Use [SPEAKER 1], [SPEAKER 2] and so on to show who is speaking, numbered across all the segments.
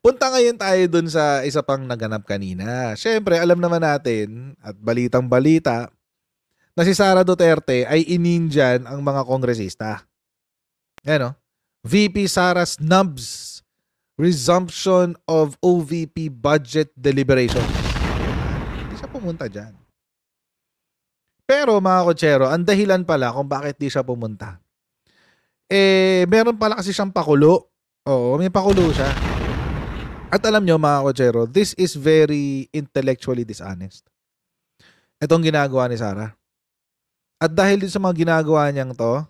[SPEAKER 1] Punta ngayon tayo dun sa isa pang naganap kanina. Siyempre, alam naman natin at balitang-balita na si Sara Duterte ay inindiyan ang mga kongresista. Ano? VP Sara snubs resumption of OVP budget deliberations. Hindi siya pumunta dyan. Pero mga kotsero, ang dahilan pala kung bakit di siya pumunta. Meron pala kasi siyang pakulo. Oo, may pakulo siya. At alam nyo mga kotsero, this is very intellectually dishonest. Itong ginagawa ni Sara. At dahil din sa mga ginagawa niyang to,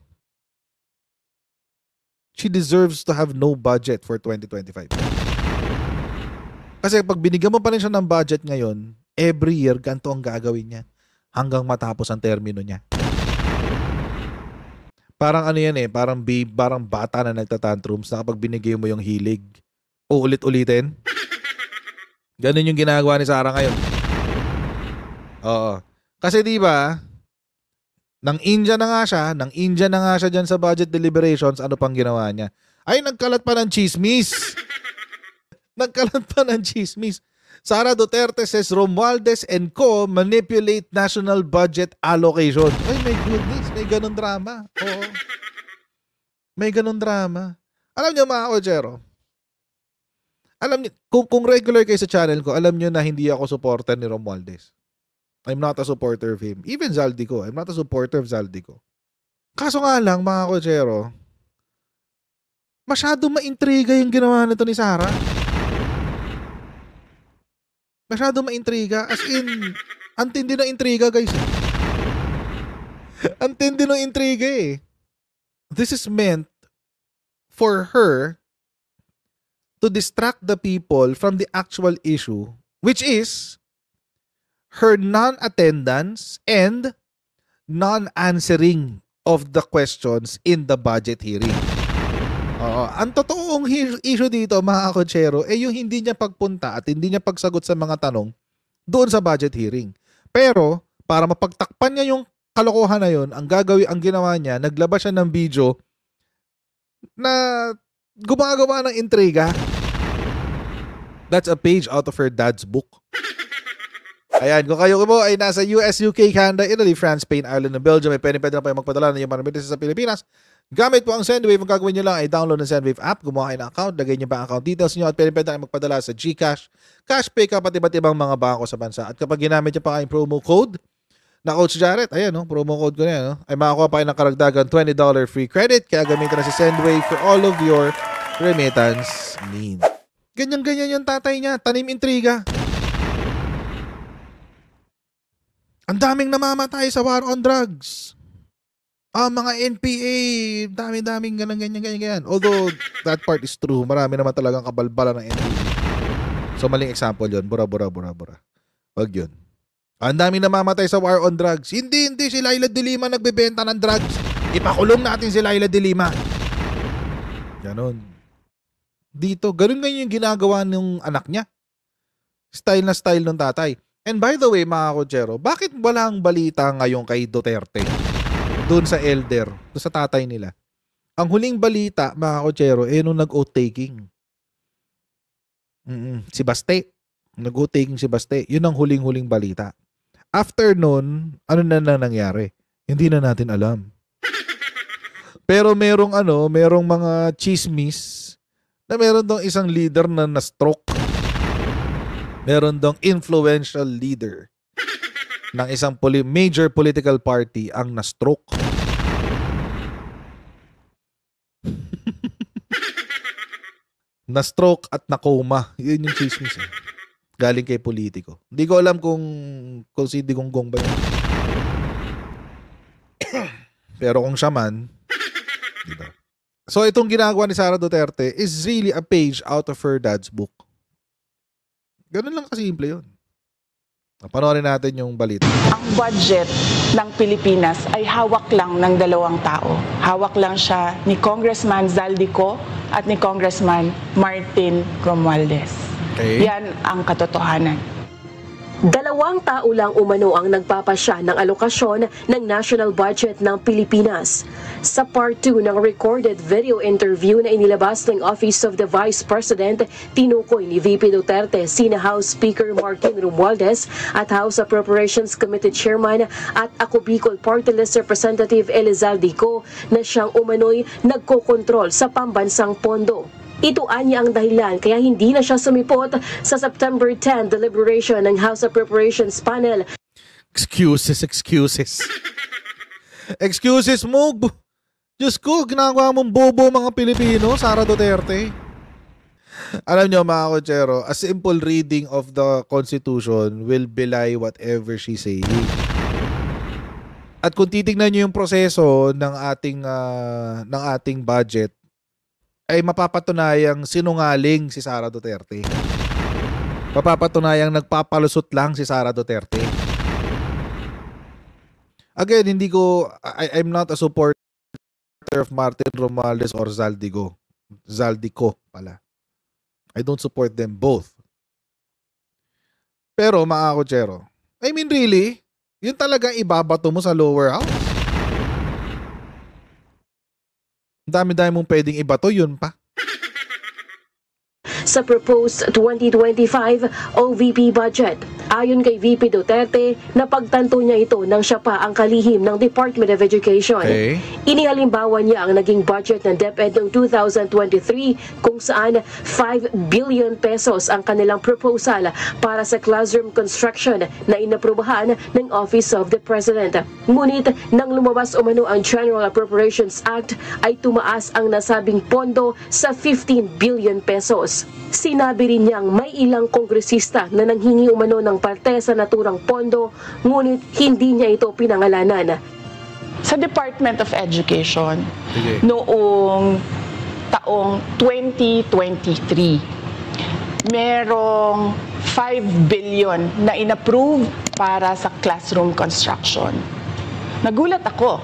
[SPEAKER 1] she deserves to have no budget for 2025. Kasi pag binigyan mo pa rin siya ng budget ngayon, every year, ganito ang gagawin niya hanggang matapos ang termino niya. Parang ano yan parang bata na nagtatantrums na kapag binigay mo yung hilig, uulit-ulitin. Ganun yung ginagawa ni Sara ngayon. Oo. Kasi diba, nang India na nga siya dyan sa budget deliberations, ano pang ginawa niya? Ay, nagkalat pa ng chismis. Sara Duterte says Romualdez and Co. manipulate national budget allocation. Ay, my goodness, may ganun drama. Oo. May ganun drama. Alam niyo mga kotsero, alam niyo, kung regular kayo sa channel ko, alam niyo na hindi ako supporter ni Romualdez. I'm not a supporter of him. Even Zaldico, I'm not a supporter of Zaldico. Kaso nga lang, mga kotsero, masyado maintriga yung ginawa nito ni Sara. Masyado maintriga. As in, antindi ng intriga, guys. Antindi ng intriga eh. This is meant for her to distract the people from the actual issue, which is her non-attendance and non-answering of the questions in the budget hearing. Ang totoong issue dito, mga kotsero, yung hindi niya pagpunta at hindi niya pagsagot sa mga tanong doon sa budget hearing. Pero, para mapagtakpan niya yung kalokohan na yun, ang ginawa niya, naglabas siya ng video na gumagawa ng intriga. That's a page out of her dad's book. Ayan, kung kayo po ay nasa US, UK, Canada, Italy, France, Spain, Ireland, and Belgium, pwede na po yung magpadala ng yung mga remittances sa Pilipinas. Gamit po ang Sendwave. Ang gagawin nyo lang ay download ng Sendwave app, gumawa kayo ng account, lagay nyo pa ang account details nyo at pwede na magpadala sa GCash, Cashpay, at iba't ibang mga bangko sa bansa. At kapag ginamit nyo pa kayong promo code na Coach Jarrett, ayan, promo code ko na yan, ay makakuha pa kayo ng karagdagan $20 free credit. Kaya gamitin na si Sendwave for all of your remittance needs. Ganyan-ganyan yung tatay niya, tanim intriga. Ang daming namamatay sa war on drugs. Mga NPA, dami-daming ganyan. Although, that part is true. Marami naman talagang kabalbala ng NPA. So, maling example yun. Bura. Wag yun. Ang daming namamatay sa war on drugs. Hindi. Si Laila de Lima nagbebenta ng drugs. Ipakulong natin si Laila de Lima. Ganon. Dito, ganun yung ginagawa ng anak niya. Style na style ng tatay. And by the way, mga kotsero, bakit walang balita ngayon kay Duterte? Doon sa elder, doon sa tatay nila. Ang huling balita, mga kotsero, nung nag-oath-taking. Si Baste. Nag-oath-taking si Baste. Yun ang huling-huling balita. After nun, ano na nangyari? Hindi na natin alam. Pero merong mga chismis na meron dong isang leader na na-stroke. Meron dong influential leader ng isang major political party ang na-stroke. Na-stroke at na-coma. Yun yung chismis. Galing kay politiko. Hindi ko alam kung si Digong ba yun. Pero kung siya man, diba? So itong ginagawa ni Sara Duterte is really a page out of her dad's book. Ganun lang kasimple yun. Panoorin natin yung balita.
[SPEAKER 2] Ang budget ng Pilipinas ay hawak lang ng dalawang tao. Hawak lang siya ni Congressman Zaldico at ni Congressman Martin Romualdez.
[SPEAKER 1] Okay.
[SPEAKER 2] Yan ang katotohanan.
[SPEAKER 3] Dalawang tao lang umano ang nagpapasya ng alokasyon ng national budget ng Pilipinas. Sa part 2 ng recorded video interview na inilabas ng Office of the Vice President, tinukoy ni VP Duterte sina House Speaker Martin Romualdez at House Appropriations Committee Chairman at Ako Bicol Party List Representative Elizalde Co na siyang umano'y nagkokontrol sa pambansang pondo. Ito anya ang dahilan kaya hindi na siya sumipot sa September 10 deliberation ng House Appropriations Panel.
[SPEAKER 1] Excuses. Excuses mo. Diyos ko, ginagawa mong bobo mga Pilipino, Sara Duterte. Alam nyo mga kotsero, a simple reading of the Constitution will belie whatever she's saying. At kung titignan nyo yung proseso ng ating budget, ay mapapatunayang sinungaling si Sara Duterte. Mapapatunayang nagpapalusot lang si Sara Duterte. Again, I'm not a supporter of Martin Romualdez or Zaldico pala. I don't support them both. Pero mga kotsero, I mean really, yun talagang ibabato mo sa lower house. Ang dami-dami mong pwedeng ibato, yun pa.
[SPEAKER 3] Sa proposed 2025 OVP budget. Ayon kay VP Duterte, napagtanto niya ito nang siya pa ang kalihim ng Department of Education.
[SPEAKER 1] Okay.
[SPEAKER 3] Inihalimbawa niya ang naging budget ng DepEd noong 2023 kung saan 5 billion pesos ang kanilang proposal para sa classroom construction na inaprubahan ng Office of the President. Ngunit nang lumabas umano ang General Appropriations Act ay tumaas ang nasabing pondo sa 15 billion pesos. Sinabi rin niyang may ilang kongresista na nanghingi umano ng parte sa naturang pondo, ngunit hindi niya ito pinangalanan.
[SPEAKER 2] Sa Department of Education,
[SPEAKER 1] Sige.
[SPEAKER 2] noong taong 2023, merong 5 billion na inapprove para sa classroom construction. Nagulat ako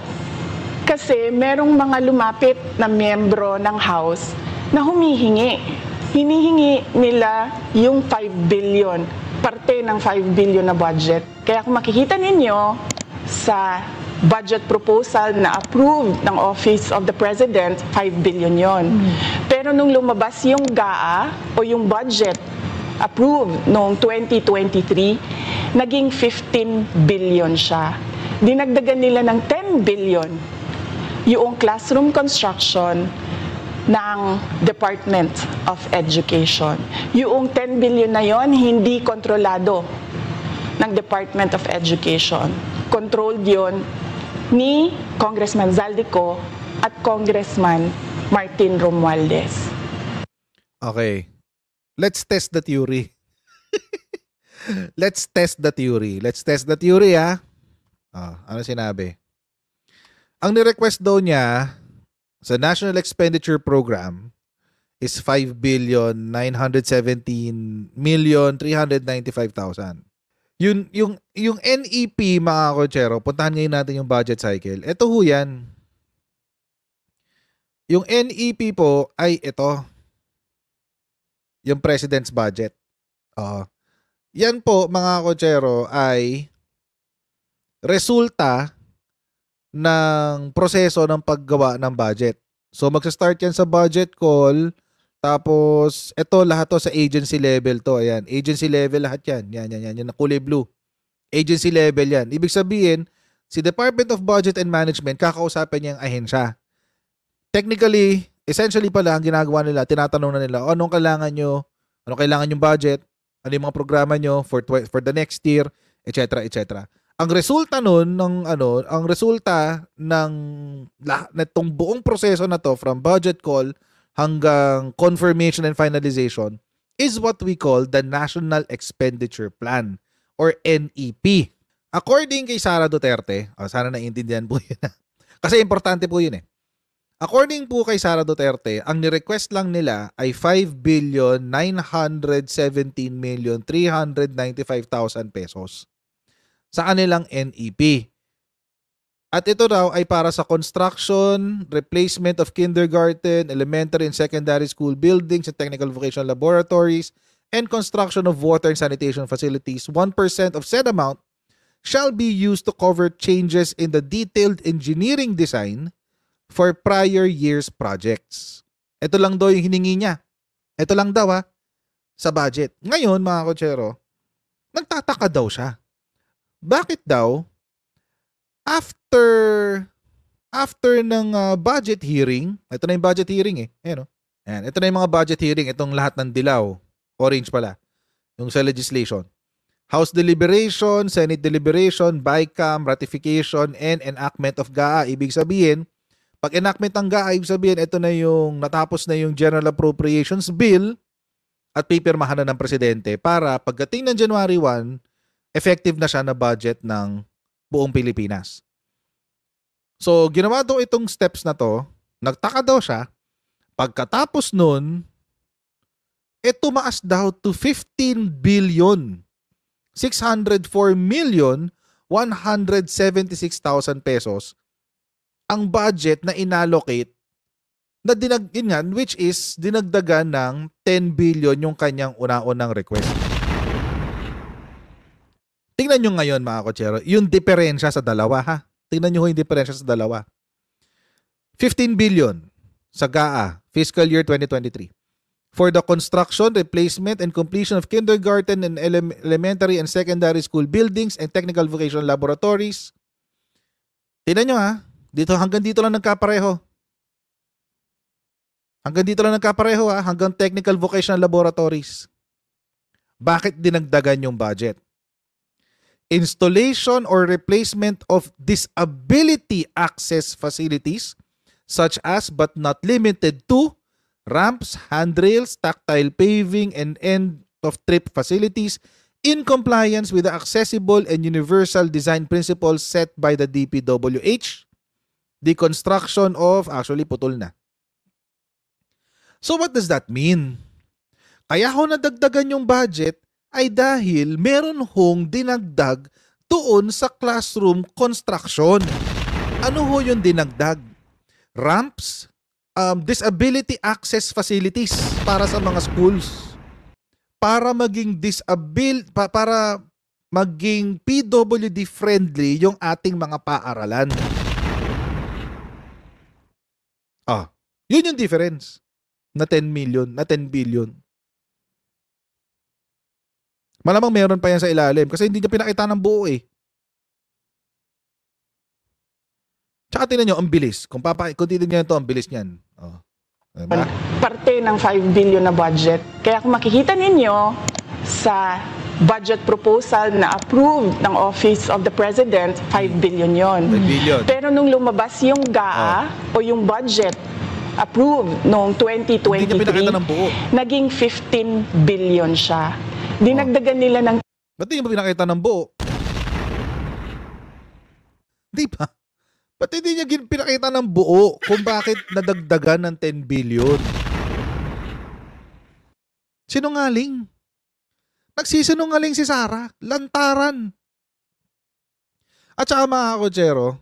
[SPEAKER 2] kasi merong mga lumapit na miyembro ng House na humihingi. Hinihingi nila yung 5 billion, parte ng 5 billion na budget. Kaya kung makikita ninyo sa budget proposal na approved ng Office of the President, 5 billion yon. Pero nung lumabas yung GAA o yung budget approved noong 2023, naging 15 billion siya. Dinagdagan nila ng 10 billion yung classroom construction ng Department of Education. Yung 10 billion na yon hindi kontrolado ng Department of Education. Controlled yon ni Congressman Zaldico at Congressman Martin Romualdez.
[SPEAKER 1] Okay. Let's test the theory. Let's test the theory, ha? Ano sinabi? Ang ni-request daw niya sa National Expenditure Program is 5,917,395,000. Yung NEP mga kotsero, puntahan ngayon natin yung budget cycle. Ito ho yan. Yung NEP po ay ito. Yung President's Budget. Yan po mga kotsero ay resulta ng proseso ng paggawa ng budget. So magsa-start yan sa budget call, tapos ito lahat to sa agency level to. Ayan, agency level lahat yan. Yan na kulay blue. Agency level yan. Ibig sabihin, si Department of Budget and Management kakausapin niya ang ahensya. Technically, essentially pala ang ginagawa nila, tinatanong na nila, anong kailangan nyo? Anong kailangan yung budget? Ano yung mga programa nyo for the next year, etc. etc. Ang resulta nun ang resulta ng netong buong proseso na to from budget call hanggang confirmation and finalization is what we call the National Expenditure Plan or NEP. According kay Sara Duterte, sana naiintindihan po yun. Kasi importante po yun eh. According po kay Sara Duterte, ang ni-request lang nila ay 5,917,395,000 pesos sa kanilang NEP. At ito raw ay para sa construction, replacement of kindergarten, elementary and secondary school buildings and technical vocational laboratories, and construction of water and sanitation facilities. 1% of said amount shall be used to cover changes in the detailed engineering design, for prior year's projects. Ito lang daw yung hiningi niya. Ito lang daw sa budget. Ngayon, mga kotsero, nagtataka daw siya. Bakit daw, after ng budget hearing, ito na yung budget hearing Ayan, Ayan, ito na yung mga budget hearing, itong lahat ng dilaw, orange pala, yung sa legislation. House deliberation, Senate deliberation, BICAM, ratification, and enactment of GAA. Ibig sabihin, pag enactment ng GAA, ibig sabihin, ito na yung natapos na yung General Appropriations Bill at pipirmahan na ng Presidente para pagdating ng January 1, effective na siya na budget ng buong Pilipinas. So, ginawa daw itong steps na to, nagtaka daw siya, pagkatapos nun, tumaas daw to 15 billion 604,176,000 pesos ang budget na inallocate na which is dinagdagan ng 10 billion yung kanyang una-unang request. Tingnan nyo ngayon mga kotsero, yung diferensya sa dalawa Tingnan nyo yung diferensya sa dalawa. 15 billion sa GAA, fiscal year 2023. For the construction, replacement, and completion of kindergarten and elementary and secondary school buildings and technical vocational laboratories. Tingnan nyo dito, hanggang dito lang nagkapareho. Hanggang technical vocational laboratories. Bakit dinagdagan yung budget? Installation or replacement of disability access facilities such as but not limited to ramps, handrails, tactile paving, and end-of-trip facilities in compliance with the accessible and universal design principles set by the DPWH. The construction of, actually putol na. So what does that mean? Kaya ho nadagdagan yung budget ay dahil meron hong dinagdag doon sa classroom construction. Ano ho yung dinagdag? Ramps, disability access facilities para sa mga schools. Para maging para maging PWD friendly yung ating mga paaralan. Yun yung difference na 10 billion. Malamang meron pa yan sa ilalim kasi hindi niya pinakita ng buo Tsaka tingnan nyo, ang bilis. Kung titignan nyo ito, ang bilis niyan. Diba?
[SPEAKER 2] Parte ng 5 billion na budget. Kaya kung makikita ninyo sa budget proposal na approved ng Office of the President, 5 billion yon.
[SPEAKER 1] 5 billion.
[SPEAKER 2] Pero nung lumabas yung GAA o yung budget approved noong 2023, naging 15 billion siya. Dinagdagan nila ng...
[SPEAKER 1] Ba't hindi mo pinakita ng buo? Di ba? Ba't hindi niya pinakita ng buo kung bakit nadagdagan ng 10 billion? Sinungaling. Nagsisinungaling si Sara. Lantaran. At saka mga kotsero,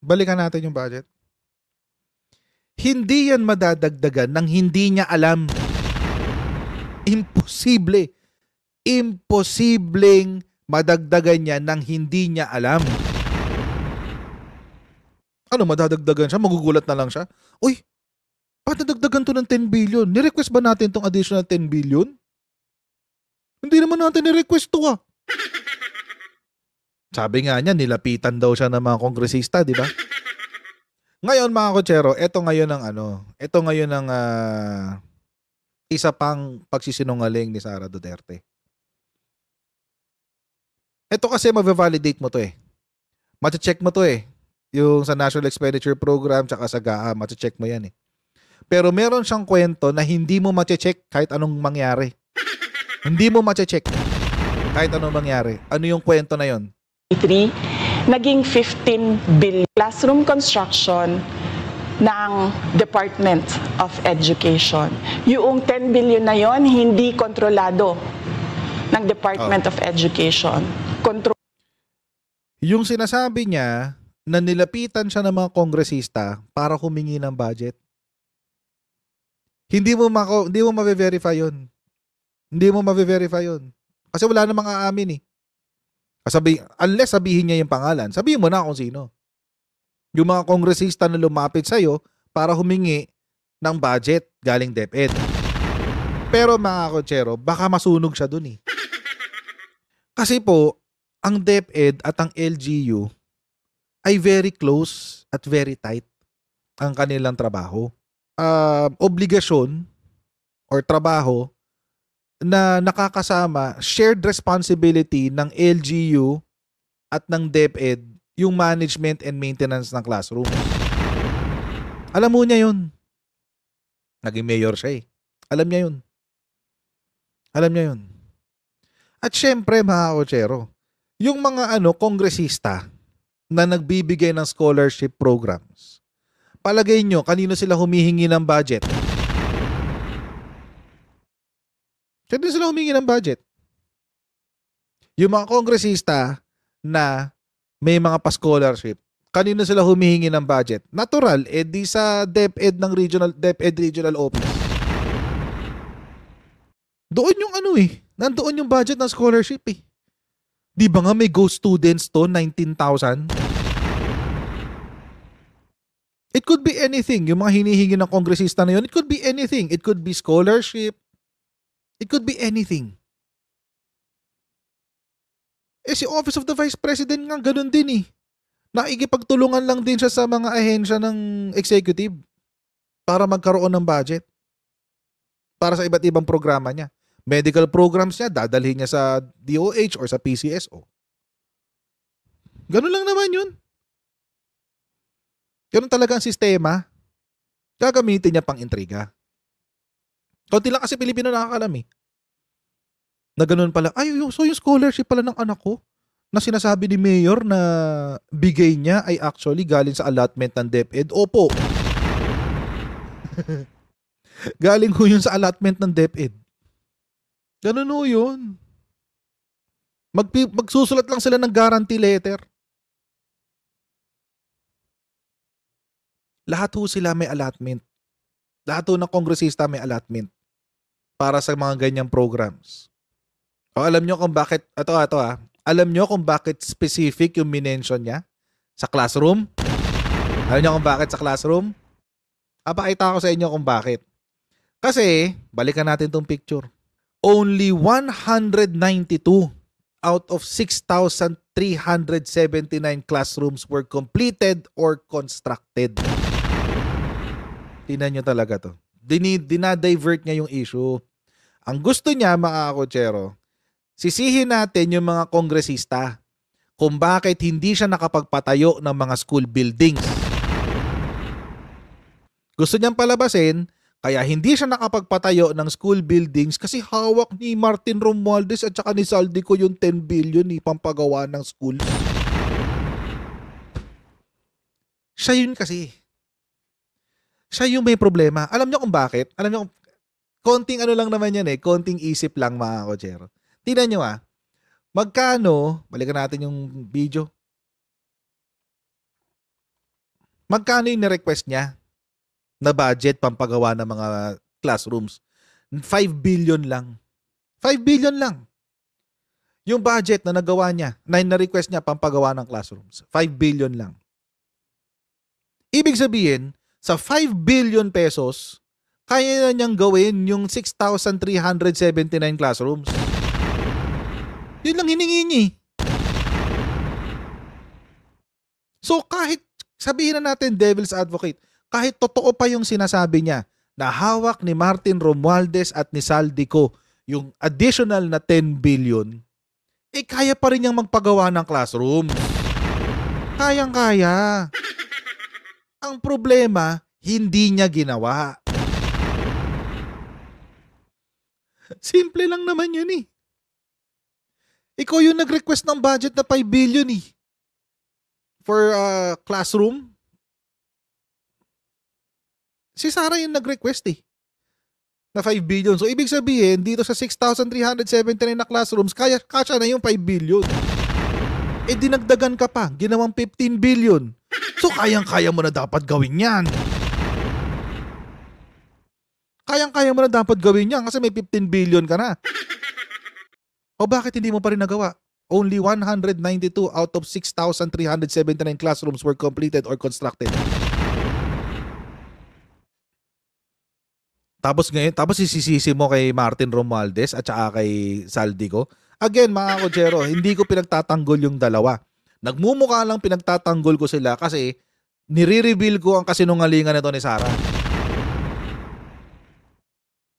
[SPEAKER 1] balikan natin yung budget. Hindi yan madadagdagan nang hindi niya alam. Imposible. Imposibleng madagdagan niya nang hindi niya alam. Ano, madadagdagan siya? Magugulat na lang siya? Uy, ba't nadagdagan to ng 10 billion? Nirequest ba natin tong additional 10 billion? Hindi naman natin nirequest to Sabi nga niya, nilapitan daw siya ng mga kongresista, di ba? Ngayon mga kotsero, ito ngayon ang isa pang pagsisinungaling ni Sara Duterte. Ito kasi ma-validate mo to Mache-check mo to Yung sa National Expenditure Program tsaka sa GAA, mache-check mo yan Pero meron siyang kwento na hindi mo mache-check kahit anong mangyari. Hindi mo mache-check kahit anong mangyari. Ano yung kwento na yon?
[SPEAKER 2] Naging 15 billion classroom construction ng Department of Education. Yung 10 billion na yon hindi kontrolado ng Department of Education.
[SPEAKER 1] Yung sinasabi niya na nilapitan siya ng mga kongresista para humingi ng budget. Hindi mo ma-verify yun. Hindi mo ma-verify yun. Kasi wala namang aamin unless sabihin niya yung pangalan, sabihin mo na kung sino. Yung mga kongresista na lumapit sa'yo para humingi ng budget galing DepEd. Pero mga kotsero, baka masunog siya dun eh. Kasi po, ang DepEd at ang LGU ay very close at very tight ang kanilang trabaho. Obligasyon or trabaho na nakakasama shared responsibility ng LGU at ng DepEd yung management and maintenance ng classroom. Alam mo niya yun. Naging mayor siya eh. Alam niya yun. Alam niya yun. At syempre mga kotsero, yung mga kongresista na nagbibigay ng scholarship programs, palagay nyo, kanino sila humihingi ng budget? Kanino sila humihingi ng budget? Yung mga kongresista na may mga pa-scholarship, kanino sila humihingi ng budget? Natural, di sa DepEd ng DepEd Regional Office. Doon yung nandoon yung budget ng scholarship eh. Di ba nga may ghost students to, 19,000? It could be anything. Yung mga hinihingi ng kongresista na yun, it could be anything. It could be scholarship. It could be anything. Si Office of the Vice President nga ganun din eh. Nakikipagtulungan lang din siya sa mga ahensya ng executive para magkaroon ng budget. Para sa iba't ibang programa niya. Medical programs niya, dadalhin niya sa DOH or sa PCSO. Ganun lang naman yun. Ganun talaga ang sistema. Gagamitin niya pang intriga. Konti lang kasi Pilipino nakakalam eh. Na ganun pala. So yung scholarship pala ng anak ko na sinasabi ni Mayor na bigay niya ay actually galing sa allotment ng DepEd. Opo. Galing ho yun sa allotment ng DepEd. Ganun ho yun. Magsusulat lang sila ng guarantee letter. Lahat ho sila may allotment. Lahat ho ng kongresista may allotment para sa mga ganyang programs. Alam nyo kung bakit, alam nyo kung bakit specific yung minention niya sa classroom? Alam nyo kung bakit sa classroom? Pakita ko sa inyo kung bakit. Kasi, balikan natin tong picture. Only 192 out of 6,379 classrooms were completed or constructed. Tingnan nyo talaga to. Dinadivert niya yung issue. Ang gusto niya, mga kotsero, sisihin natin yung mga kongresista kung bakit hindi siya nakapagpatayo ng mga school buildings. Gusto niyang palabasin, kaya hindi siya nakapagpatayo ng school buildings kasi hawak ni Martin Romualdez at saka ni Saldico yung 10 billion ni pampagawa ng schools. Siya yun kasi. Siya yung may problema. Alam niyo kung bakit? Alam niyo, konting lang naman yan eh. Konting isip lang mga kotsero. Tingnan niyo magkano, balikan natin yung video. Magkano yung ni-request niya na budget pampagawa ng mga classrooms? 5 billion lang. 5 billion lang. Yung budget na nagawa niya, na request niya pampagawa ng classrooms. 5 billion lang. Ibig sabihin, sa 5 billion pesos, kaya na niyang gawin yung 6,379 classrooms. Yun lang hiningi niya. So kahit sabihin na natin devil's advocate, kahit totoo pa yung sinasabi niya na hawak ni Martin Romualdez at ni Saldico yung additional na 10 billion, kaya pa rin niyang magpagawa ng classroom. Kayang-kaya. Ang problema, hindi niya ginawa. Simple lang naman yun eh. Ikaw yung nag-request ng budget na 5 billion eh. For classroom. Si Sarah yung nag-request eh. Na 5 billion. So, ibig sabihin, dito sa 6,379 na classrooms, kasya na yung 5 billion. Dinagdagan ka pa. Ginawang 15 billion. So, kayang-kaya mo na dapat gawin yan. Kayang-kaya mo na dapat gawin yan kasi may 15 billion ka na. O bakit hindi mo pa rin nagawa? only 192 out of 6,379 classrooms were completed or constructed. Tapos isisisi mo kay Martin Romualdez at saka kay Saldico. Again, mga kotsero, hindi ko pinagtatanggol yung dalawa. Nagmumukha lang pinagtatanggol ko sila kasi nire-reveal ko ang kasinungalingan nito ni Sara.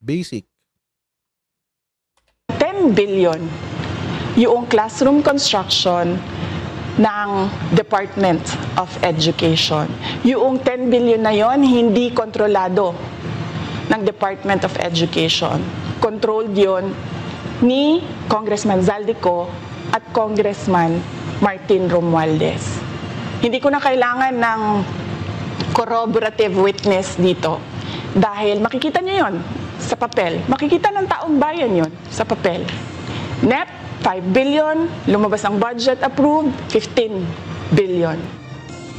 [SPEAKER 1] Basic.
[SPEAKER 2] 10 billion yung classroom construction ng Department of Education. Yung 10 billion na yon hindi kontrolado ng Department of Education. Controlled yon ni Congressman Zaldico at Congressman Martin Romualdez. Hindi ko na kailangan ng corroborative witness dito dahil makikita niyo yon sa papel. Makikita ng taong bayan yon sa papel. NEP, 5 billion, lumabas ang budget approved, 15 billion.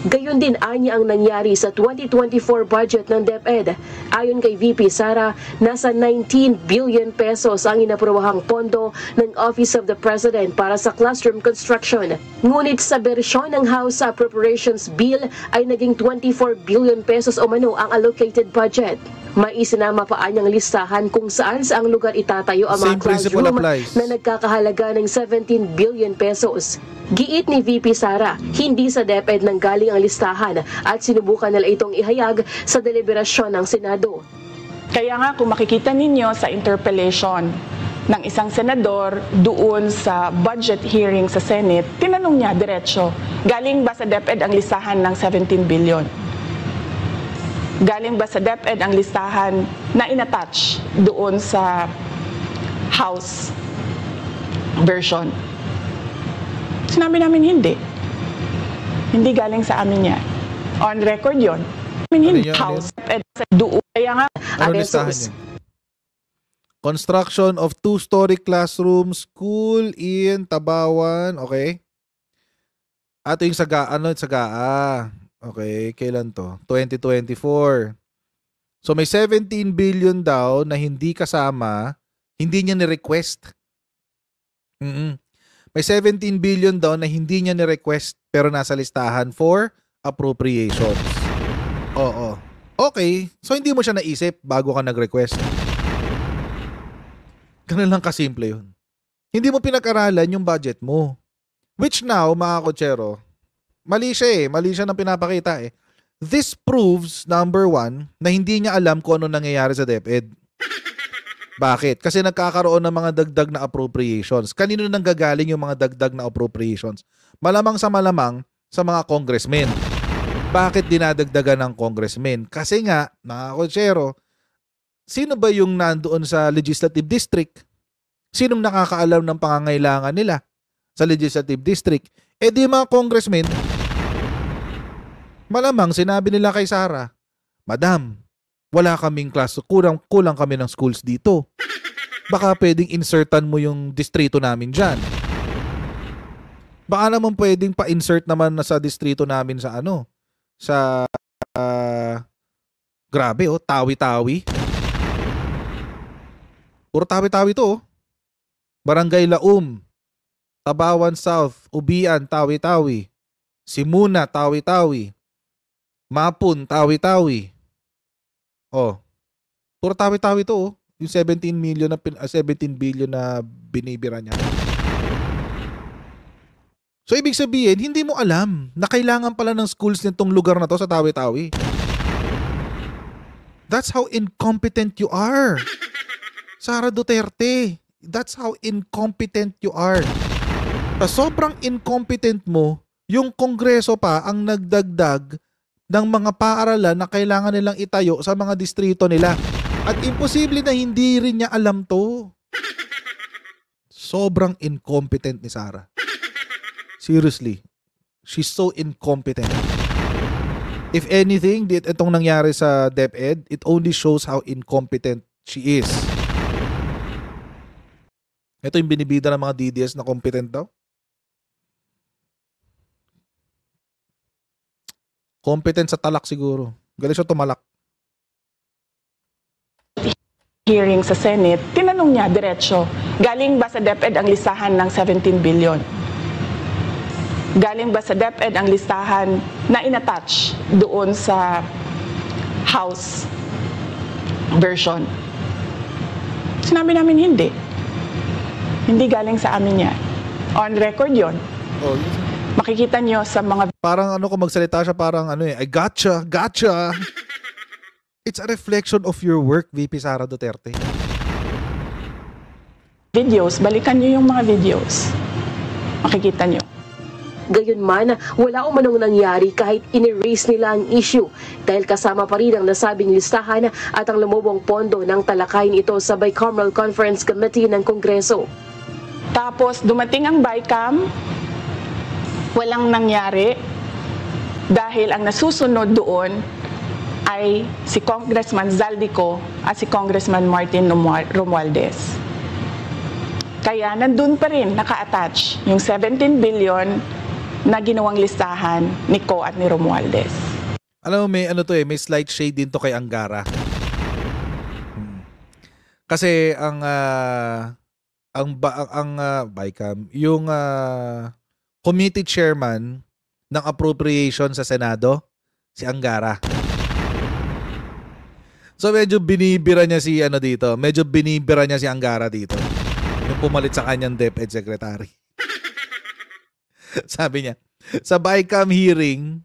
[SPEAKER 3] Gayon din anya ang nangyari sa 2024 budget ng DepEd. Ayon kay VP Sara, nasa 19 billion pesos ang inaprobahang pondo ng Office of the President para sa classroom construction. Ngunit sa bersyon ng House Appropriations Bill ay naging 24 billion pesos o mano ang allocated budget. May isinama pa anyang listahan kung saan sa ang lugar itatayo ang mga classroom na nagkakahalaga ng 17 billion pesos. Giit ni VP Sara, hindi sa DepEd nang galing ang listahan at sinubukan nila itong ihayag sa deliberasyon ng Senado.
[SPEAKER 2] Kaya nga kung makikita ninyo sa interpellation ng isang senador doon sa budget hearing sa Senate, tinanong niya diretso, galing ba sa DepEd ang listahan ng 17 billion? Galing ba sa DepEd ang listahan na inattach doon sa House version? Sinabi namin hindi. Hindi galing sa amin yan. On record yun. Hindi House DepEd doon. Kaya nga,
[SPEAKER 1] construction of 2-story classroom school in Tabawan. Okay. Ato yung Sagaa. Okay, kailan to? 2024. So may 17 billion daw na hindi kasama, hindi niya ni-request. May 17 billion daw na hindi niya ni-request pero nasa listahan for appropriations. Oo. Okay, so hindi mo siya naisip bago ka nag-request. Ganun lang kasimple yun. Hindi mo pinag-aralan yung budget mo. Which now, mga kotsero, mali siya mali siya ng pinapakita This proves, number one, na hindi niya alam kung ano nangyayari sa DepEd. Bakit? Kasi nagkakaroon ng mga dagdag na appropriations. Kanino nang gagaling yung mga dagdag na appropriations? Malamang sa mga congressmen. Bakit dinadagdagan ng congressmen? Kasi nga, mga kotsero, sino ba yung nandoon sa legislative district? Sinong nakakaalam ng pangangailangan nila sa legislative district? Di mga congressmen. Malamang sinabi nila kay Sara, Madam, wala kaming klase, kulang kami ng schools dito. Baka pwedeng insertan mo yung distrito namin dyan. Baka naman pwedeng pa-insert naman na sa distrito namin sa grabe Tawi-Tawi. Puro Tawi-Tawi to Barangay Laum, Tabawan South, Ubian, Tawi-Tawi, Simuna, Tawi-Tawi, Mapun, Tawi-Tawi. Puro Tawi-Tawi to yung 17 billion na binibira niya. So ibig sabihin, hindi mo alam na kailangan pala ng schools nitong lugar na to sa Tawi-Tawi. That's how incompetent you are. Sara Duterte, that's how incompetent you are. Sa sobrang incompetent mo, yung Kongreso pa ang nagdagdag ng mga paaralan na kailangan nilang itayo sa mga distrito nila. At imposible na hindi rin niya alam to. Sobrang incompetent ni Sara. Seriously. She's so incompetent. If anything, itong nangyari sa DepEd, it only shows how incompetent she is. Ito yung binibida ng mga DDS na competent daw. Competent sa talak siguro. Galing siya tumalak.
[SPEAKER 2] Hearing sa Senate, tinanong niya diretso, galing ba sa DepEd ang listahan ng 17 billion? Galing ba sa DepEd ang listahan na inattach doon sa House version? Sinabi namin hindi. Hindi galing sa amin yan. On record yon.
[SPEAKER 1] Oh,
[SPEAKER 2] Makikita nyo sa mga
[SPEAKER 1] parang ano kung magsalita siya parang ano I gotcha. It's a reflection of your work, VP Sara Duterte.
[SPEAKER 2] videos. Balikan nyo yung mga videos. Makikita nyo.
[SPEAKER 3] Gayunman, wala umanong nangyari kahit in-erase nila ang issue dahil kasama pa rin ang nasabing listahan at ang lumubong pondo ng talakayin ito sa Bicameral Conference Committee ng Kongreso.
[SPEAKER 2] Tapos dumating ang BICAM, walang nangyari dahil ang nasusunod doon ay si Congressman Zaldico at si Congressman Martin Romualdez. Kaya nandun pa rin naka-attach yung 17 billion na ginawang listahan ni Co at ni Romualdez.
[SPEAKER 1] Alam mo, may ano to may slight shade din to kay Angara. Kasi ang BICAM, yung committee chairman ng appropriation sa Senado, si Angara. So medyo binibira niya si Angara dito. Yung pumalit sa kanyang DepEd secretary. Sabi niya, sa BICAM hearing,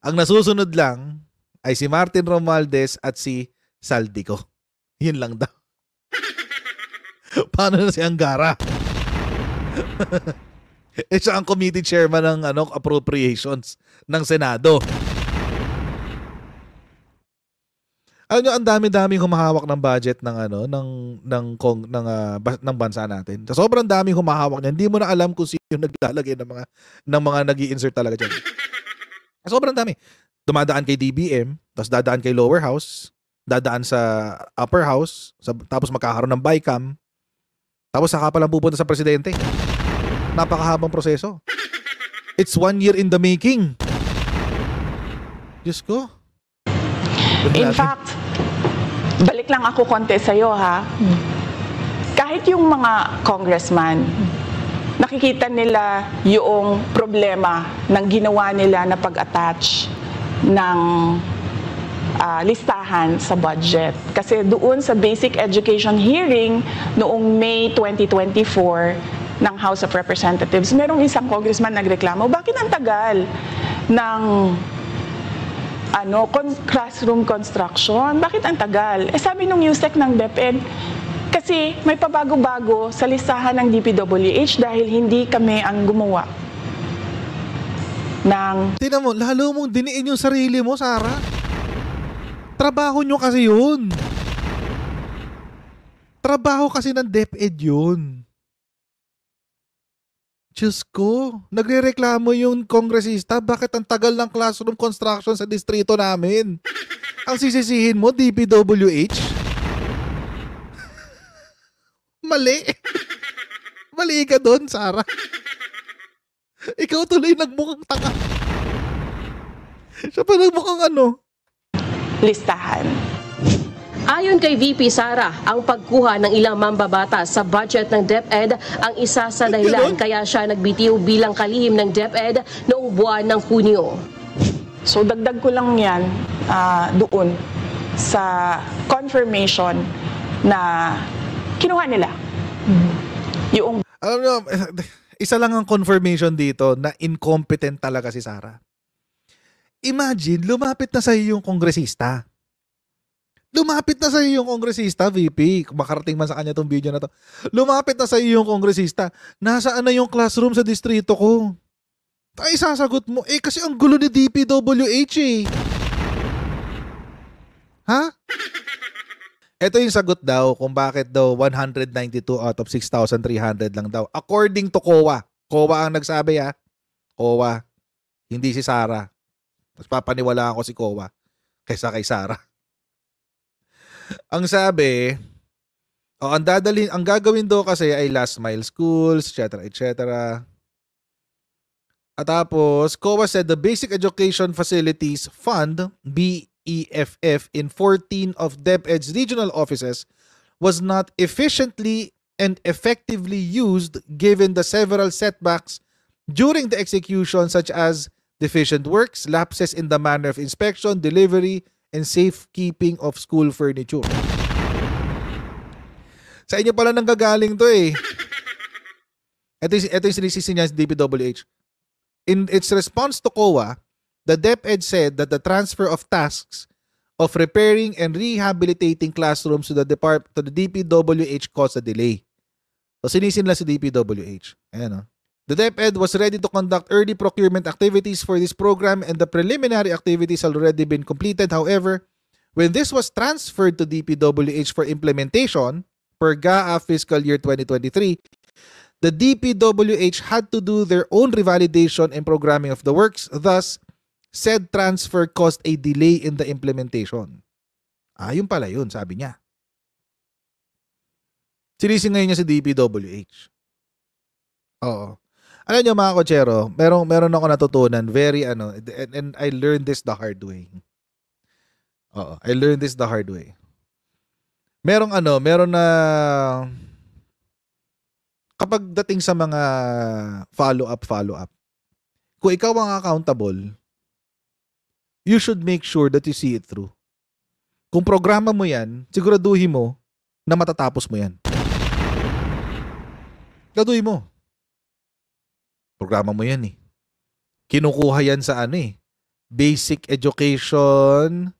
[SPEAKER 1] ang nasusunod lang ay si Martin Romualdez at si Zaldico. Yun lang daw. Paano na si Angara? Siya ang committee chairman ng appropriations ng Senado. Alam nyo, ang dami-daming humahawak ng budget ng ng bansa natin. So, sobrang daming humahawak niyan. Hindi mo na alam kung sino naglalagay ng mga nag-i-insert talaga diyan. Sobrang dami. Dumadaan kay DBM, tapos dadaan kay lower house, dadaan sa upper house, tapos magkakaroon ng BICAM, tapos saka pa lang pupunta sa presidente. Napakahabang proseso. It's 1 year in the making. Diyos ko.
[SPEAKER 2] In fact, balik lang ako konti sa'yo ha. Kahit yung mga congressman, nakikita nila yung problema ng ginawa nila na pag-attach ng listahan sa budget. Kasi doon sa basic education hearing noong May 2024 ng House of Representatives, merong isang congressman nagreklamo, bakit ang tagal ng classroom construction? Bakit ang tagal? Sabi nung USEC ng DepEd, kasi may pabago-bago sa listahan ng DPWH dahil hindi kami ang gumawa ng...
[SPEAKER 1] Tingnan mo, lalo mong diniin yung sarili mo, Sara. Trabaho nyo kasi yun. Trabaho kasi ng DepEd yun. Diyos ko, nagrereklamo yung kongresista, bakit ang tagal ng classroom construction sa distrito namin? Ang sisisihin mo, DPWH? Mali. Mali ka doon, Sara. Ikaw tuloy nagmukhang tanga. Siya pa nagmukhang
[SPEAKER 2] listahan.
[SPEAKER 3] Ayon kay VP Sara, ang pagkuha ng ilang mambabatas sa budget ng DepEd ang isa sa dahilan kaya siya nagbitiw bilang kalihim ng DepEd noong buwan ng Hunyo.
[SPEAKER 2] So dagdag ko lang yan doon sa confirmation na kinuha nila. Yung
[SPEAKER 1] alam nyo, isa lang ang confirmation dito na incompetent talaga si Sara. Imagine, lumapit na sa iyo yung kongresista. Lumapit na sa iyo yung kongresista, VP. Kung makarating man sa kanya tong video na to. Lumapit na sa iyo yung kongresista. Nasaan na yung classroom sa distrito ko? Ay, sasagot mo. Kasi ang gulo ni DPWH Ha? Ito yung sagot daw kung bakit daw 192 out of 6,300 lang daw. According to COA. COA ang nagsabi COA. Hindi si Sara. Mas papaniwala ako si COA kaysa kay Sara. Ang sabi, ang gagawin daw kasi ay last mile schools, etc. At tapos, COA said the Basic Education Facilities Fund, BEFF, in 14 of DepEd's regional offices was not efficiently and effectively used given the several setbacks during the execution, such as deficient works, lapses in the manner of inspection, delivery, and safekeeping of school furniture. Sa inyo pala nanggagaling to eh. Ito yung sinisisi niya sa DPWH. In its response to COA, the DepEd said that the transfer of tasks of repairing and rehabilitating classrooms to the DPWH caused a delay. So sinisin lang si DPWH. Ayan o. The DepEd was ready to conduct early procurement activities for this program and the preliminary activities had already been completed. However, when this was transferred to DPWH for implementation, per GAA fiscal year 2023, the DPWH had to do their own revalidation and programming of the works. Thus, said transfer caused a delay in the implementation. Yun pala yun, sabi niya. Sinising ngayon niya sa DPWH. Oo. Alam niyo mga kotsero, meron ako natutunan, and I learned this the hard way. Oo, I learned this the hard way. Meron na kapag dating sa mga follow-up, kung ikaw ang accountable, you should make sure that you see it through. Kung programa mo yan, siguraduhin mo na matatapos mo yan. Siguraduhin mo. Programa mo yan eh. Kinukuha yan sa Basic Education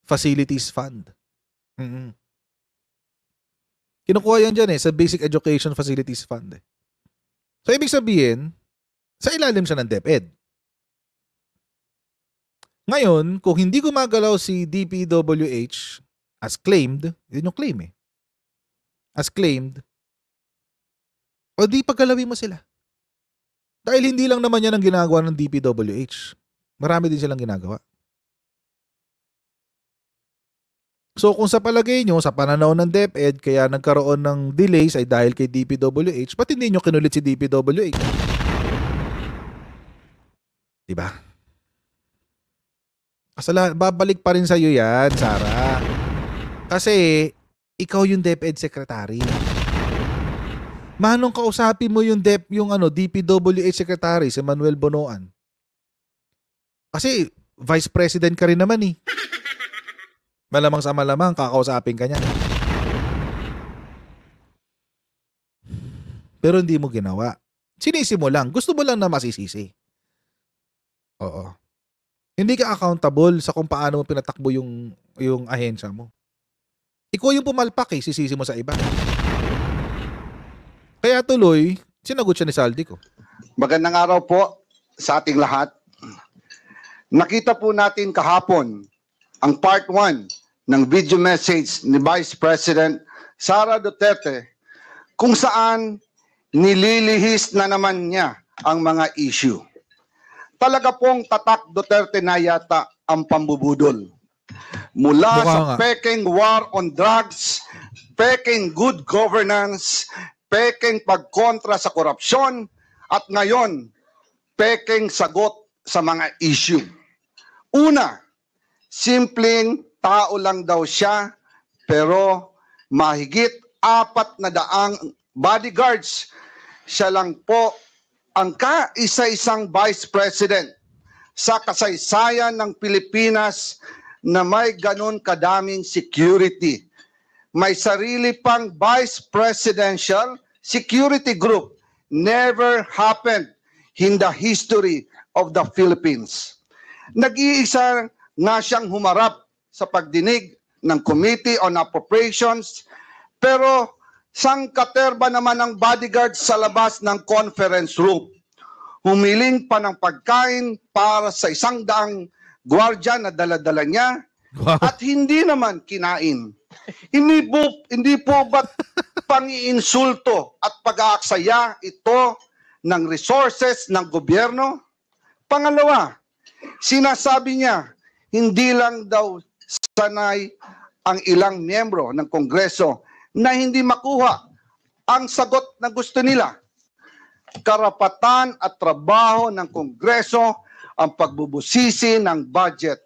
[SPEAKER 1] Facilities Fund. Kinukuha yan dyan sa Basic Education Facilities Fund. So, ibig sabihin, sa ilalim siya ng DepEd. Ngayon, kung hindi gumagalaw si DPWH as claimed, yun yung claim as claimed, o di paggalawin mo sila. Dahil hindi lang naman yan ang ginagawa ng DPWH. Marami din silang ginagawa. So kung sa palagay nyo, sa pananaw ng DepEd, kaya nagkaroon ng delays ay dahil kay DPWH, ba't hindi nyo kinulit si DPWH? Diba? Babalik pa rin sa'yo yan, Sarah. Kasi, ikaw yung DepEd secretary. Manong kausapin mo yung DPWH secretary, si Manuel Bonoan. Kasi, vice president ka rin naman eh. Malamang sa malamang, kakausapin ka niya. Pero hindi mo ginawa. Sinisi mo lang. Gusto mo lang na masisisi. Oo. Hindi ka accountable sa kung paano mo pinatakbo yung ahensya mo. Ikaw yung pumalpak sisisi mo sa iba. Kaya tuloy, sinagot siya ni Saldico.
[SPEAKER 4] Magandang araw po sa ating lahat. Nakita po natin kahapon ang part 1 ng video message ni Vice President Sara Duterte kung saan nililihis na naman niya ang mga issue. Talaga pong tatak Duterte na yata ang pambubudol. Mula sa peking war on drugs, peking good governance, peking pagkontra sa korupsyon, at ngayon, peking sagot sa mga issue. Una, simpleng tao lang daw siya, pero mahigit 400 bodyguards. Siya lang po ang kaisa-isang vice president sa kasaysayan ng Pilipinas na may ganun kadaming security. May sarili pang vice presidential security group. Never happened in the history of the Philippines. Nag-iisa nga siyang humarap sa pagdinig ng Committee on Appropriations, pero sangkaterba naman ang bodyguard sa labas ng conference room. Humiling pa ng pagkain para sa 100 gwardiya na dala-dala niya. Wow. At hindi naman kinain. Hindi po ba't pang-iinsulto at pag-aaksaya ito ng resources ng gobyerno? Pangalawa, sinasabi niya, hindi lang daw sanay ang ilang miyembro ng Kongreso na hindi makuha ang sagot na gusto nila. Karapatan at trabaho ng Kongreso ang pagbubusisi ng budget.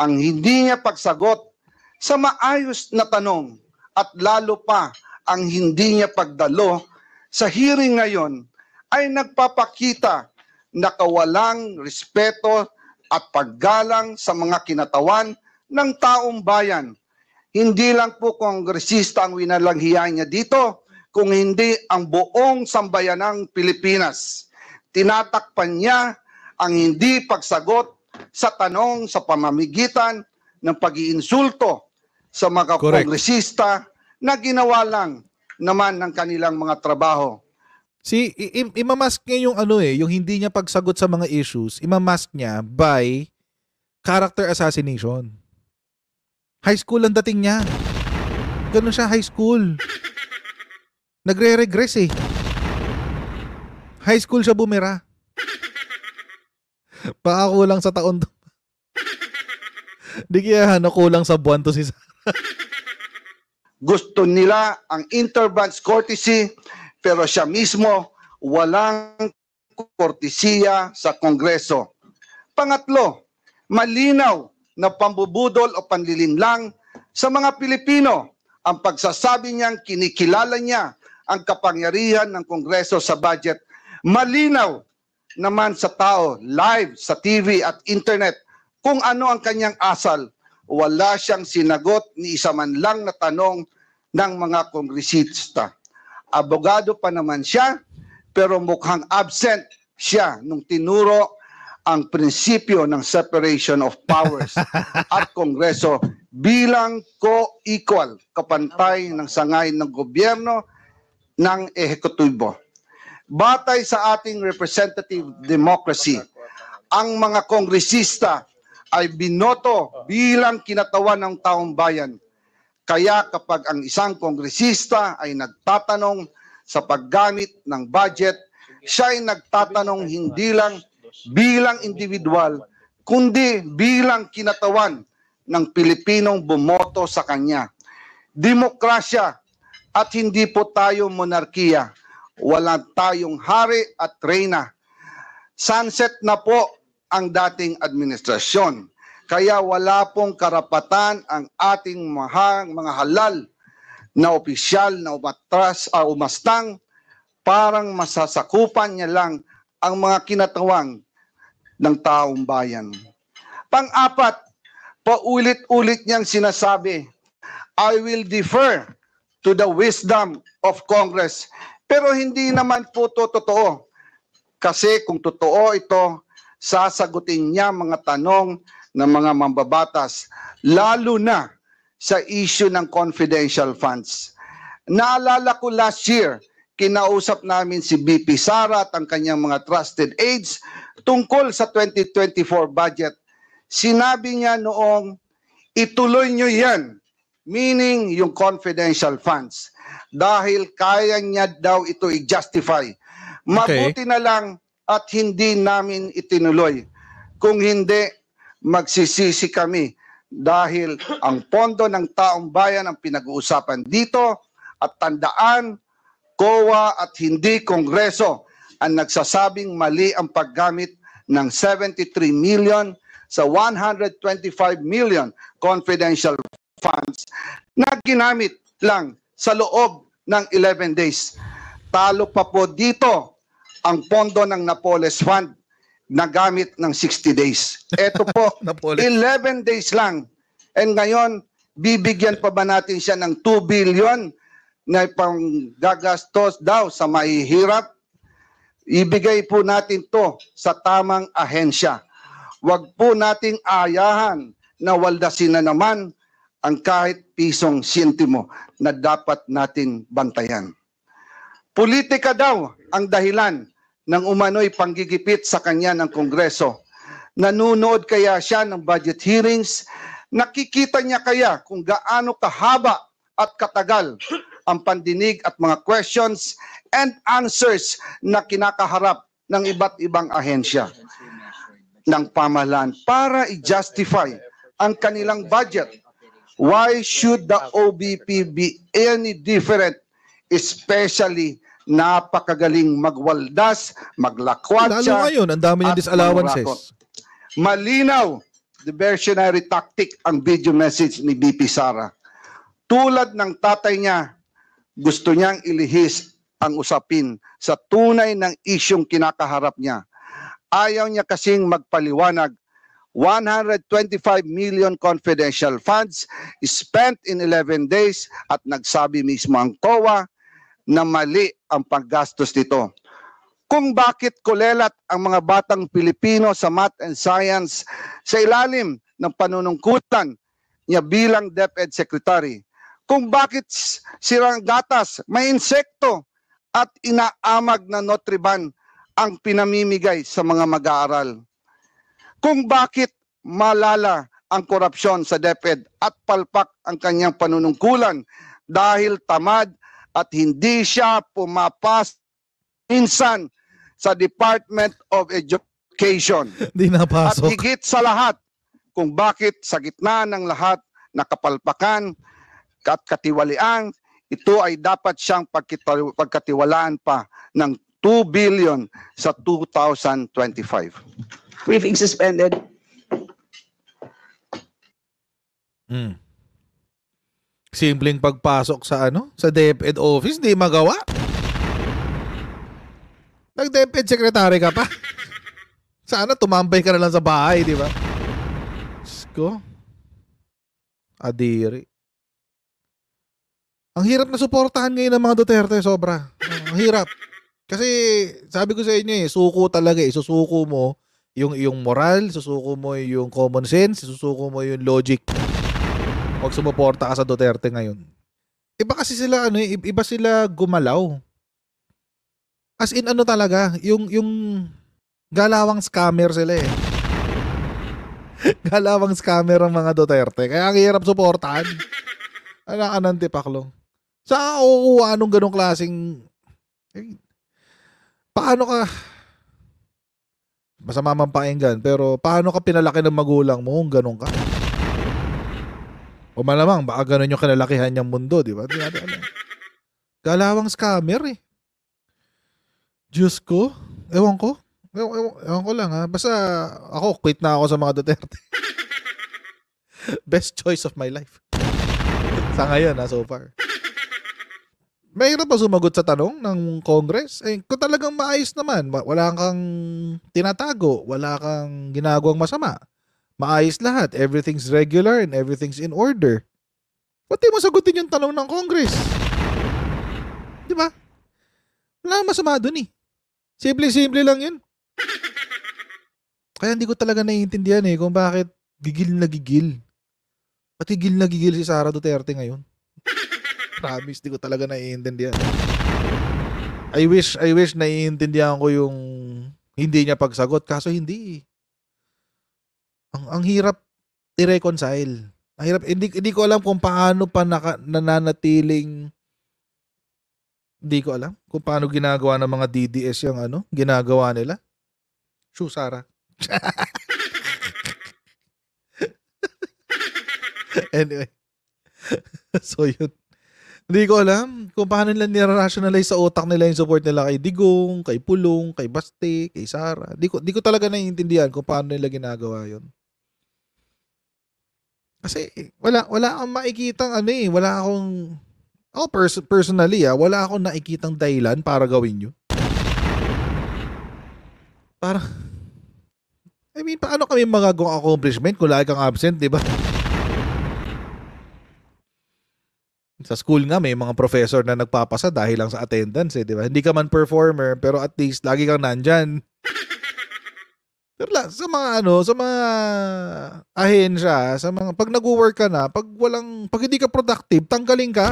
[SPEAKER 4] Ang hindi niya pagsagot sa maayos na tanong at lalo pa ang hindi niya pagdalo sa hearing ngayon ay nagpapakita nakawalang respeto at paggalang sa mga kinatawan ng taong bayan. Hindi lang po kongresista ang winalanghiyan niya dito, kung hindi ang buong sambayanang Pilipinas. Tinatakpan niya ang hindi pagsagot sa tanong sa pamamagitan ng pag-iinsulto sa mga
[SPEAKER 1] Correct.
[SPEAKER 4] kongresista na ginawa lang naman ng kanilang mga trabaho.
[SPEAKER 1] Imamask niya yung yung hindi niya pagsagot sa mga issues, imamask niya by character assassination. High school ang dating niya. Ganun siya, high school. Nagre-regress eh. High school siya bumira. Baka kulang sa taon to. Di kaya nakulang sa buwan to si Sara.
[SPEAKER 4] Gusto nila ang interbranch courtesy, pero siya mismo walang kortesiya sa Kongreso. Pangatlo, malinaw na pambubudol o panlilinlang sa mga Pilipino ang pagsasabi niyang kinikilala niya ang kapangyarihan ng Kongreso sa budget. Malinaw naman sa tao, live sa TV at internet, kung ano ang kanyang asal. Wala siyang sinagot ni isa man lang na tanong ng mga kongresista. Abogado pa naman siya, pero mukhang absent siya nung tinuro ang prinsipyo ng separation of powers at Kongreso bilang co-equal, kapantay ng sangay ng gobyerno ng ehekutibo. Batay sa ating representative democracy, ang mga kongresista ay binoto bilang kinatawan ng taong bayan. Kaya kapag ang isang kongresista ay nagtatanong sa paggamit ng budget, siya ay nagtatanong hindi lang bilang individual, kundi bilang kinatawan ng Pilipinong bumoto sa kanya. Demokrasya at hindi po tayo monarkiya. Wala tayong hari at reyna. Sunset na po ang dating administrasyon. Kaya wala pong karapatan ang ating mga halal na opisyal na umastang parang masasakupan niya lang ang mga kinatawang ng taong bayan. Pang-apat, paulit-ulit niyang sinasabi, I will defer to the wisdom of Congress. Pero hindi naman po ito totoo. Kasi kung totoo ito, sasagutin niya mga tanong ng mga mambabatas, lalo na sa issue ng confidential funds. Naalala ko last year, kinausap namin si BP Sara at ang kanyang mga trusted aides tungkol sa 2024 budget. Sinabi niya noong, ituloy niyo yan, meaning yung confidential funds. Dahil kaya niya daw ito i-justify. Mabuti na lang at hindi namin itinuloy. Kung hindi, magsisisi kami dahil ang pondo ng taong bayan ang pinag-uusapan dito at tandaan, COA at hindi Kongreso ang nagsasabing mali ang paggamit ng 73 million sa 125 million confidential funds na ginamit lang sa loob ng 11 days. Talo pa po dito ang pondo ng Napoles Fund na gamit ng 60 days. Ito po, 11 days lang. And ngayon, bibigyan pa ba natin siya ng 2 billion na pang gagastos daw sa mahihirap? Ibigay po natin to sa tamang ahensya. Huwag po nating ayahan na waldasin na naman ang kahit pisong sintimo na dapat natin bantayan. Politika daw ang dahilan ng umano'y panggigipit sa kanya ng Kongreso. Nanunood kaya siya ng budget hearings? Nakikita niya kaya kung gaano kahaba at katagal ang pandinig at mga questions and answers na kinakaharap ng iba't ibang ahensya ng pamahalaan para i-justify ang kanilang budget? Why should the OBP be any different, especially napakagaling magwaldas, maglakwatsa,
[SPEAKER 1] lalo ngayon, ang dami niyang disallowances.
[SPEAKER 4] Malinaw, diversionary tactic ang video message ni BP Sara. Tulad ng tatay niya, gusto niyang ilihis ang usapin sa tunay ng isyong kinakaharap niya. ayaw niya kasing magpaliwanag. 125 million confidential funds spent in 11 days at nagsabi mismo ang COA na mali ang paggastos nito. Kung bakit kulelat ang mga batang Pilipino sa math and science sa ilalim ng panunungkutan niya bilang DepEd Secretary. Kung bakit sirang gatas, may insekto at inaamag na Nutriban ang pinamimigay sa mga mag-aaral. Kung bakit malala ang korupsyon sa DepEd at palpak ang kanyang panunungkulan dahil tamad at hindi siya pumapas minsan sa Department of Education.
[SPEAKER 1] Di
[SPEAKER 4] At
[SPEAKER 1] napasok.
[SPEAKER 4] higit sa lahat, kung bakit sa gitna ng lahat na kapalpakan at katiwalian, ito ay dapat siyang pagkatiwalaan pa ng 2 billion sa 2025.
[SPEAKER 5] Briefing suspended.
[SPEAKER 1] Simpleng pagpasok sa sa DepEd office, di magawa. Nag-DepEd secretary ka pa. Sana tumambay ka na lang sa bahay, di ba? Diyos ko. Adiri. Ang hirap na suportahan ngayon ng mga Duterte, sobra. Ang hirap. Kasi sabi ko sa inyo suko talaga Susuko mo yung moral, susuko mo yung common sense, susuko mo yung logic. Huwag sumuporta ka sa Duterte ngayon. Iba kasi sila iba sila gumalaw. As in talaga, yung galawang scammer sila eh. Galawang scammer ang mga Duterte. Kaya ang hirap suportahan. Anak ka ng tipaklong. Saan ka kukuha anong ganong klaseng paano ka masama man pakinggan, pero paano ka pinalaki ng magulang mo kung ganun ka? O malamang, baka ganun yung kinalakihan niyang mundo, di ba? Galawang scammer eh. Diyos ko, ewan ko. Ewan ko lang ha. Basta ako, quit na ako sa mga Duterte. Best choice of my life. Sa ngayon so far. Mahirap pa sumagot sa tanong ng Congress? Kung talagang maayos naman, wala kang tinatago, wala kang ginagawang masama. Maayos lahat, everything's regular and everything's in order. Ba't di mo sagutin yung tanong ng Congress? Di ba? Wala kang masama dun eh. Simple-simple lang yun. Kaya hindi ko talaga naiintindihan kung bakit gigil na gigil. Ba't gigil na gigil si Sara Duterte ngayon? Promise, di ko talaga naiintindihan. I wish naiintindihan ko yung hindi niya pagsagot. Kaso hindi. Ang hirap i-reconcile. Ang hirap. Hindi ko alam kung paano pa nananatiling. Hindi ko alam kung paano ginagawa ng mga DDS yung ginagawa nila. Shoo, Sara. Anyway. So yun. Hindi ko alam kung paano nila nira-rationalize sa utak nila yung support nila kay Digong, kay Pulong, kay Baste, kay Sara. Di ko talaga naiintindihan kung paano nila ginagawa yun. Kasi wala akong makikitang wala akong personally wala akong nakikitang dahilan para gawin yun. Paano kami magagawang accomplishment kung lagi kang absent, di ba? Sa school nga may mga professor na nagpapasa dahil lang sa attendance di ba? Hindi ka man performer pero at least lagi kang nandyan. Pero sa mga ahensya, sa mga pag nag-work ka na, pag hindi ka productive, tanggalin ka.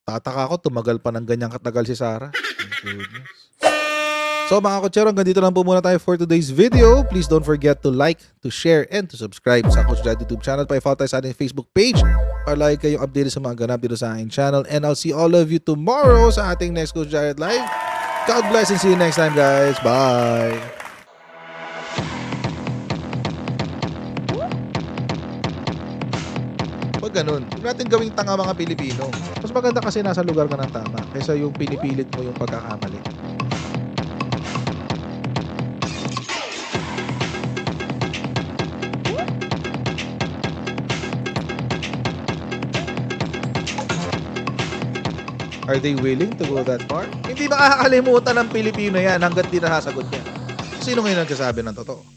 [SPEAKER 1] Tataka ko tumagal pa ng ganyang katagal si Sara. Goodness. So mga kotsero, hanggang dito lang po muna tayo for today's video. Please don't forget to like, to share, and to subscribe sa Coach Jad YouTube channel. Pa-follow tayo sa ating Facebook page para like kayong updated sa mga ganap dito sa aking channel. And I'll see all of you tomorrow sa ating next Coach Jad Live. God bless and see you next time, guys. Bye! Pag ganun, huwag natin gawing tanga mga Pilipino. Mas maganda kasi nasa lugar ka ng tama kaysa yung pinipilit mo yung pagkakamali. Are they willing to go that far? Hindi makakalimutan ng Pilipino yan hanggat di nasasagot niya. Sino ngayon nagsasabi ng totoo?